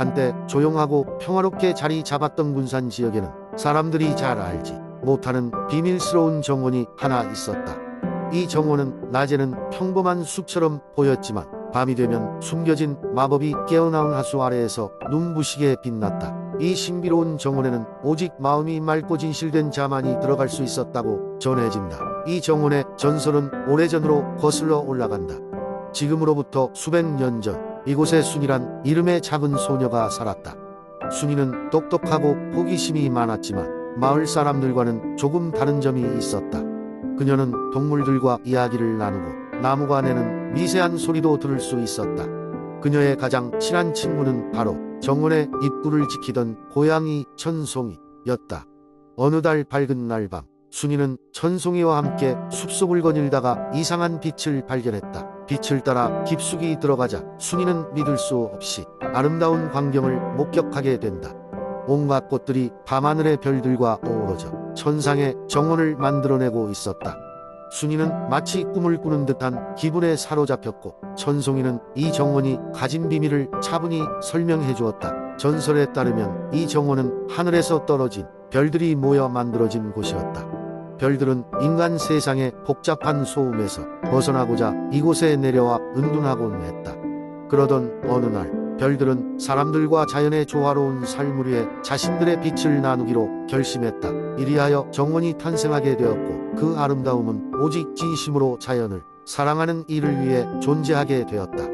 한때 조용하고 평화롭게 자리 잡았던 군산 지역에는 사람들이 잘 알지 못하는 비밀스러운 정원이 하나 있었다. 이 정원은 낮에는 평범한 숲처럼 보였지만 밤이 되면 숨겨진 마법이 깨어나온 하수 아래에서 눈부시게 빛났다. 이 신비로운 정원에는 오직 마음이 맑고 진실된 자만이 들어갈 수 있었다고 전해진다. 이 정원의 전설은 오래전으로 거슬러 올라간다. 지금으로부터 수백 년 전 이곳에 순이란 이름의 작은 소녀가 살았다. 순이는 똑똑하고 호기심이 많았지만 마을 사람들과는 조금 다른 점이 있었다. 그녀는 동물들과 이야기를 나누고 나무가 내는 미세한 소리도 들을 수 있었다. 그녀의 가장 친한 친구는 바로 정원의 입구를 지키던 고양이 천송이였다. 어느 달 밝은 날 밤, 순이는 천송이와 함께 숲속을 거닐다가 이상한 빛을 발견했다. 빛을 따라 깊숙이 들어가자 순이는 믿을 수 없이 아름다운 광경을 목격하게 된다. 온갖 꽃들이 밤하늘의 별들과 어우러져 천상의 정원을 만들어내고 있었다. 순이는 마치 꿈을 꾸는 듯한 기분에 사로잡혔고 천송이는 이 정원이 가진 비밀을 차분히 설명해 주었다. 전설에 따르면 이 정원은 하늘에서 떨어진 별들이 모여 만들어진 곳이었다. 별들은 인간 세상의 복잡한 소음에서 벗어나고자 이곳에 내려와 은둔하곤 했다. 그러던 어느 날 별들은 사람들과 자연의 조화로운 삶을 위해 자신들의 빛을 나누기로 결심했다. 이리하여 정원이 탄생하게 되었고 그 아름다움은 오직 진심으로 자연을 사랑하는 이를 위해 존재하게 되었다.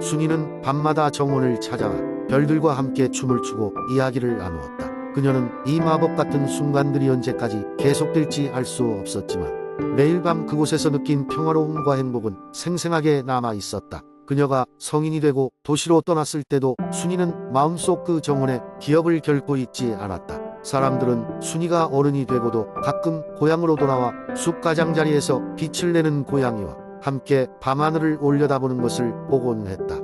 순이는 밤마다 정원을 찾아와 별들과 함께 춤을 추고 이야기를 나누었다. 그녀는 이 마법 같은 순간들이 언제까지 계속될지 알 수 없었지만 매일 밤 그곳에서 느낀 평화로움과 행복은 생생하게 남아 있었다. 그녀가 성인이 되고 도시로 떠났을 때도 순이는 마음속 그 정원의 기억을 결코 잊지 않았다. 사람들은 순이가 어른이 되고도 가끔 고향으로 돌아와 숲 가장자리에서 빛을 내는 고양이와 함께 밤하늘을 올려다보는 것을 보곤 했다.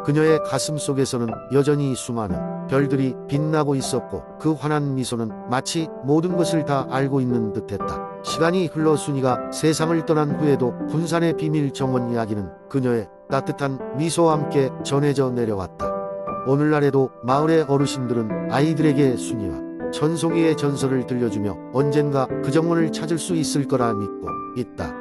그녀의 가슴 속에서는 여전히 수많은 별들이 빛나고 있었고 그 환한 미소는 마치 모든 것을 다 알고 있는 듯했다. 시간이 흘러 순이가 세상을 떠난 후에도 군산의 비밀 정원 이야기는 그녀의 따뜻한 미소와 함께 전해져 내려왔다. 오늘날에도 마을의 어르신들은 아이들에게 순이와 천송이의 전설을 들려주며 언젠가 그 정원을 찾을 수 있을 거라 믿고 있다.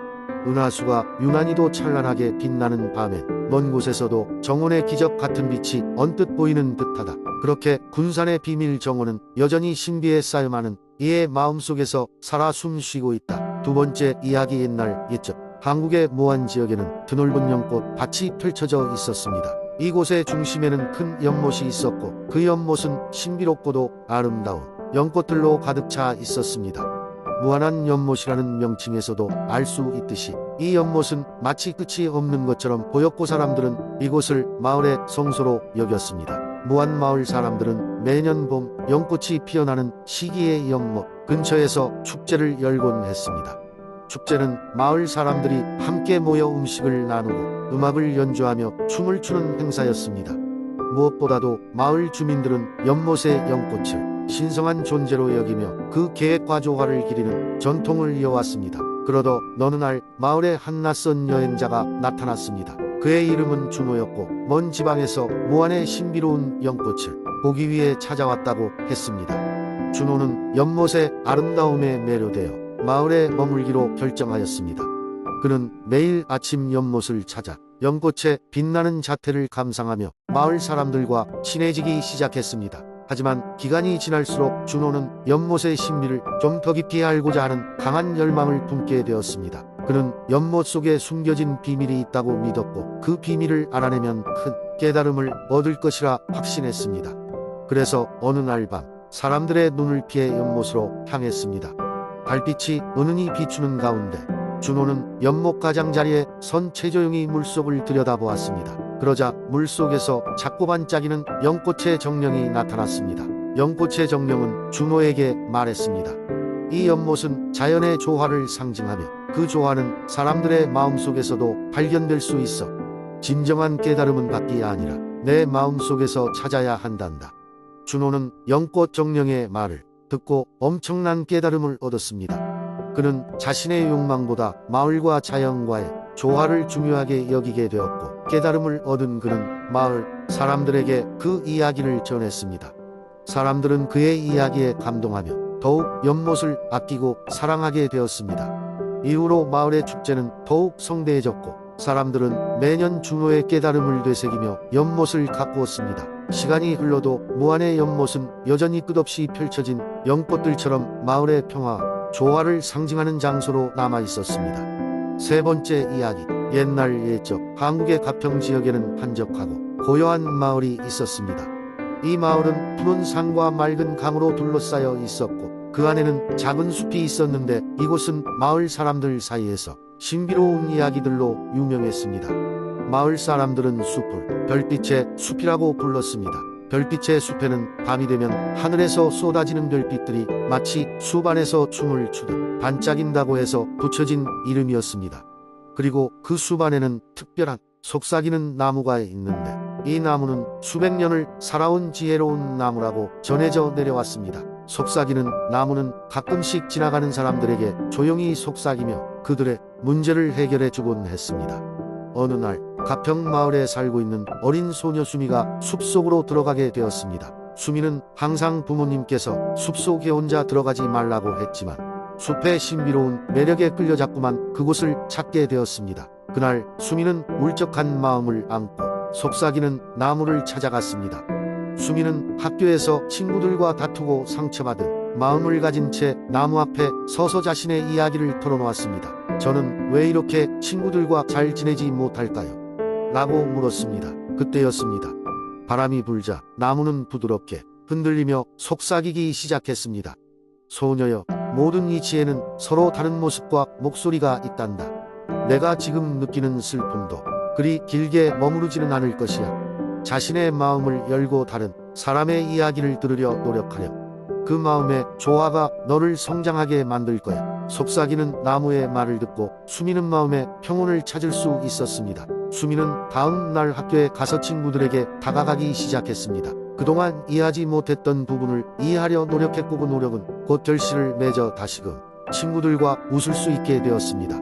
은하수가 유난히도 찬란하게 빛나는 밤엔 먼 곳에서도 정원의 기적 같은 빛이 언뜻 보이는 듯하다. 그렇게 군산의 비밀 정원은 여전히 신비에 쌓여마는 이의 마음속에서 살아 숨쉬고 있다. 두 번째 이야기. 옛날 옛적 한국의 모안 지역에는 드넓은 연꽃 밭이 펼쳐져 있었습니다. 이곳의 중심에는 큰 연못이 있었고 그 연못은 신비롭고도 아름다운 연꽃들로 가득 차 있었습니다. 무한한 연못이라는 명칭에서도 알 수 있듯이 이 연못은 마치 끝이 없는 것처럼 보였고 사람들은 이곳을 마을의 성소로 여겼습니다. 무안 마을 사람들은 매년 봄 연꽃이 피어나는 시기의 연못 근처에서 축제를 열곤 했습니다. 축제는 마을 사람들이 함께 모여 음식을 나누고 음악을 연주하며 춤을 추는 행사였습니다. 무엇보다도 마을 주민들은 연못의 연꽃을 신성한 존재로 여기며 그 계획과 조화를 기리는 전통을 이어왔습니다. 그러던 어느 날 마을에 한 낯선 여행자가 나타났습니다. 그의 이름은 준호였고 먼 지방에서 무안의 신비로운 연꽃을 보기 위해 찾아왔다고 했습니다. 준호는 연못의 아름다움에 매료되어 마을에 머물기로 결정하였습니다. 그는 매일 아침 연못을 찾아 연꽃의 빛나는 자태를 감상하며 마을 사람들과 친해지기 시작했습니다. 하지만 기간이 지날수록 준호는 연못의 신비를 좀 더 깊이 알고자 하는 강한 열망을 품게 되었습니다. 그는 연못 속에 숨겨진 비밀이 있다고 믿었고 그 비밀을 알아내면 큰 깨달음을 얻을 것이라 확신했습니다. 그래서 어느 날 밤 사람들의 눈을 피해 연못으로 향했습니다. 달빛이 은은히 비추는 가운데 준호는 연못 가장자리에 선 채 조용히 물속을 들여다보았습니다. 그러자 물속에서 작고 반짝이는 연꽃의 정령이 나타났습니다. 연꽃의 정령은 준호에게 말했습니다. 이 연못은 자연의 조화를 상징하며 그 조화는 사람들의 마음속에서도 발견될 수 있어 진정한 깨달음은 밖이 아니라 내 마음속에서 찾아야 한단다. 준호는 연꽃 정령의 말을 듣고 엄청난 깨달음을 얻었습니다. 그는 자신의 욕망보다 마을과 자연과의 조화를 중요하게 여기게 되었고 깨달음을 얻은 그는 마을 사람들에게 그 이야기를 전했습니다. 사람들은 그의 이야기에 감동하며 더욱 연못을 아끼고 사랑하게 되었습니다. 이후로 마을의 축제는 더욱 성대해졌고 사람들은 매년 준호의 깨달음을 되새기며 연못을 가꾸었습니다. 시간이 흘러도 무안의 연못은 여전히 끝없이 펼쳐진 연꽃들처럼 마을의 평화, 조화를 상징하는 장소로 남아 있었습니다. 세 번째 이야기. 옛날 옛적 한국의 가평 지역에는 한적하고 고요한 마을이 있었습니다. 이 마을은 푸른 산과 맑은 강으로 둘러싸여 있었고 그 안에는 작은 숲이 있었는데 이곳은 마을 사람들 사이에서 신비로운 이야기들로 유명했습니다. 마을 사람들은 숲을 별빛의 숲이라고 불렀습니다. 별빛의 숲에는 밤이 되면 하늘에서 쏟아지는 별빛들이 마치 숲 안에서 춤을 추듯 반짝인다고 해서 붙여진 이름이었습니다. 그리고 그 숲 안에는 특별한 속삭이는 나무가 있는데 이 나무는 수백 년을 살아온 지혜로운 나무라고 전해져 내려왔습니다. 속삭이는 나무는 가끔씩 지나가는 사람들에게 조용히 속삭이며 그들의 문제를 해결해 주곤 했습니다. 어느 날 가평 마을에 살고 있는 어린 소녀 수미가 숲속으로 들어가게 되었습니다. 수미는 항상 부모님께서 숲속에 혼자 들어가지 말라고 했지만 숲의 신비로운 매력에 끌려자꾸만 그곳을 찾게 되었습니다. 그날 수미는 울적한 마음을 안고 속삭이는 나무를 찾아갔습니다. 수미는 학교에서 친구들과 다투고 상처받은 마음을 가진 채 나무 앞에 서서 자신의 이야기를 털어놓았습니다. 저는 왜 이렇게 친구들과 잘 지내지 못할까요? 라고 물었습니다. 그때였습니다. 바람이 불자 나무는 부드럽게 흔들리며 속삭이기 시작했습니다. 소녀여, 모든 이치에는 서로 다른 모습과 목소리가 있단다. 내가 지금 느끼는 슬픔도 그리 길게 머무르지는 않을 것이야. 자신의 마음을 열고 다른 사람의 이야기를 들으려 노력하렴. 그 마음의 조화가 너를 성장하게 만들 거야. 속삭이는 나무의 말을 듣고 수미는 마음의 평온을 찾을 수 있었습니다. 수미는 다음 날 학교에 가서 친구들에게 다가가기 시작했습니다. 그동안 이해하지 못했던 부분을 이해하려 노력했고 그 노력은 곧 결실을 맺어 다시금 친구들과 웃을 수 있게 되었습니다.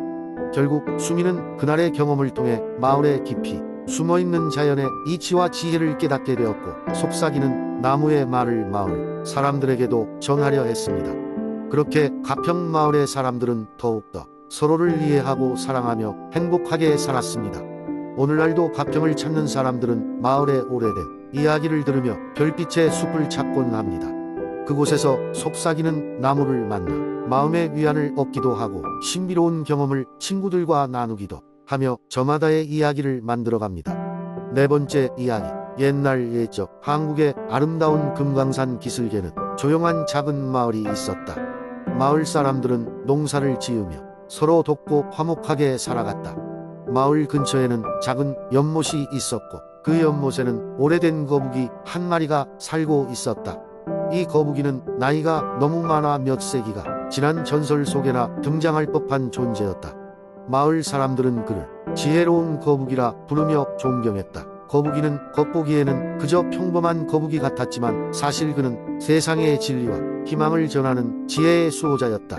결국 수미는 그날의 경험을 통해 마을의 깊이 숨어있는 자연의 이치와 지혜를 깨닫게 되었고 속삭이는 나무의 말을 마을 사람들에게도 전하려 했습니다. 그렇게 가평 마을의 사람들은 더욱더 서로를 이해하고 사랑하며 행복하게 살았습니다. 오늘날도 가평을 찾는 사람들은 마을의 오래된 이야기를 들으며 별빛의 숲을 찾곤 합니다. 그곳에서 속삭이는 나무를 만나 마음의 위안을 얻기도 하고 신비로운 경험을 친구들과 나누기도 하며 저마다의 이야기를 만들어갑니다. 네 번째 이야기. 옛날 옛적 한국의 아름다운 금강산 기슭에는 조용한 작은 마을이 있었다. 마을 사람들은 농사를 지으며 서로 돕고 화목하게 살아갔다. 마을 근처에는 작은 연못이 있었고 그 연못에는 오래된 거북이 한 마리가 살고 있었다. 이 거북이는 나이가 너무 많아 몇 세기가 지난 전설 속에나 등장할 법한 존재였다. 마을 사람들은 그를 지혜로운 거북이라 부르며 존경했다. 거북이는 겉보기에는 그저 평범한 거북이 같았지만 사실 그는 세상의 진리와 희망을 전하는 지혜의 수호자였다.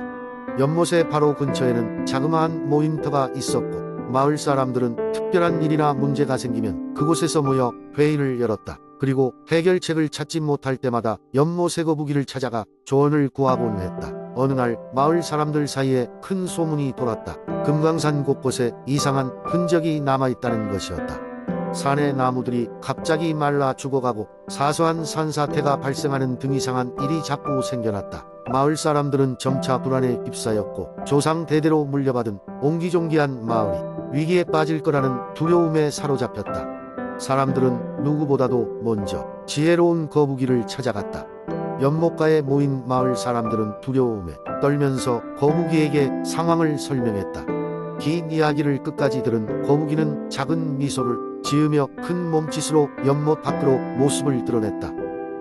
연못의 바로 근처에는 자그마한 모임터가 있었고 마을 사람들은 특별한 일이나 문제가 생기면 그곳에서 모여 회의를 열었다. 그리고 해결책을 찾지 못할 때마다 연못의 거북이를 찾아가 조언을 구하곤 했다. 어느 날 마을 사람들 사이에 큰 소문이 돌았다. 금강산 곳곳에 이상한 흔적이 남아있다는 것이었다. 산의 나무들이 갑자기 말라 죽어가고 사소한 산사태가 발생하는 등 이상한 일이 자꾸 생겨났다. 마을 사람들은 점차 불안에 휩싸였고 조상 대대로 물려받은 옹기종기한 마을이 위기에 빠질 거라는 두려움에 사로잡혔다. 사람들은 누구보다도 먼저 지혜로운 거북이를 찾아갔다. 연못가에 모인 마을 사람들은 두려움에 떨면서 거북이에게 상황을 설명했다. 긴 이야기를 끝까지 들은 거북이는 작은 미소를 지으며 큰 몸짓으로 연못 밖으로 모습을 드러냈다.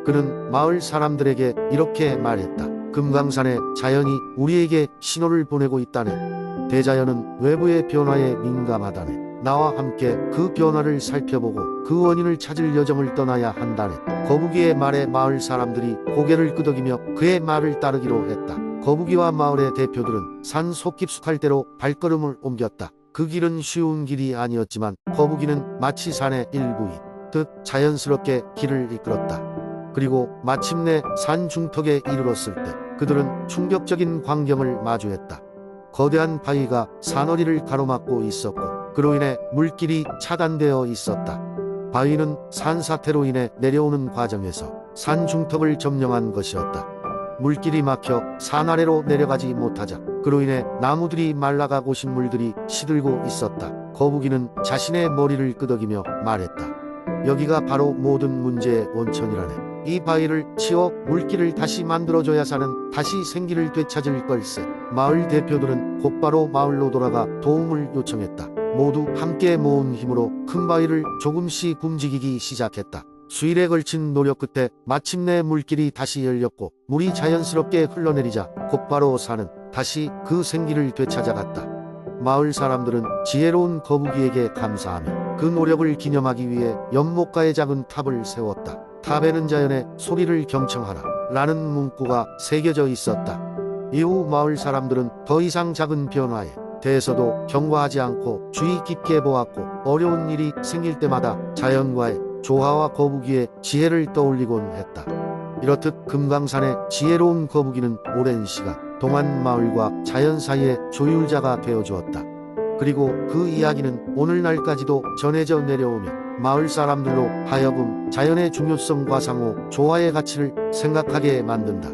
그는 마을 사람들에게 이렇게 말했다. 금강산의 자연이 우리에게 신호를 보내고 있다네. 대자연은 외부의 변화에 민감하다네. 나와 함께 그 변화를 살펴보고 그 원인을 찾을 여정을 떠나야 한다네. 거북이의 말에 마을 사람들이 고개를 끄덕이며 그의 말을 따르기로 했다. 거북이와 마을의 대표들은 산 속깊숙할 대로 발걸음을 옮겼다. 그 길은 쉬운 길이 아니었지만 거북이는 마치 산의 일부인 듯 자연스럽게 길을 이끌었다. 그리고 마침내 산 중턱에 이르렀을 때 그들은 충격적인 광경을 마주했다. 거대한 바위가 산허리를 가로막고 있었고 그로 인해 물길이 차단되어 있었다. 바위는 산사태로 인해 내려오는 과정에서 산 중턱을 점령한 것이었다. 물길이 막혀 산 아래로 내려가지 못하자 그로 인해 나무들이 말라가고 식물들이 시들고 있었다. 거북이는 자신의 머리를 끄덕이며 말했다. 여기가 바로 모든 문제의 원천이라네. 이 바위를 치워 물길을 다시 만들어줘야 산은 다시 생기를 되찾을 걸세. 마을 대표들은 곧바로 마을로 돌아가 도움을 요청했다. 모두 함께 모은 힘으로 큰 바위를 조금씩 움직이기 시작했다. 수일에 걸친 노력 끝에 마침내 물길이 다시 열렸고 물이 자연스럽게 흘러내리자 곧바로 산은 다시 그 생기를 되찾아갔다. 마을 사람들은 지혜로운 거북이에게 감사하며 그 노력을 기념하기 위해 연못가에 작은 탑을 세웠다. 탑에는 자연의 소리를 경청하라 라는 문구가 새겨져 있었다. 이후 마을 사람들은 더 이상 작은 변화에 대해서도 경과하지 않고 주의 깊게 보았고 어려운 일이 생길 때마다 자연과의 조화와 거북이의 지혜를 떠올리곤 했다. 이렇듯 금강산의 지혜로운 거북이는 오랜 시간 동안 마을과 자연 사이의 조율자가 되어주었다. 그리고 그 이야기는 오늘날까지도 전해져 내려오며 마을 사람들로 하여금 자연의 중요성과 상호 조화의 가치를 생각하게 만든다.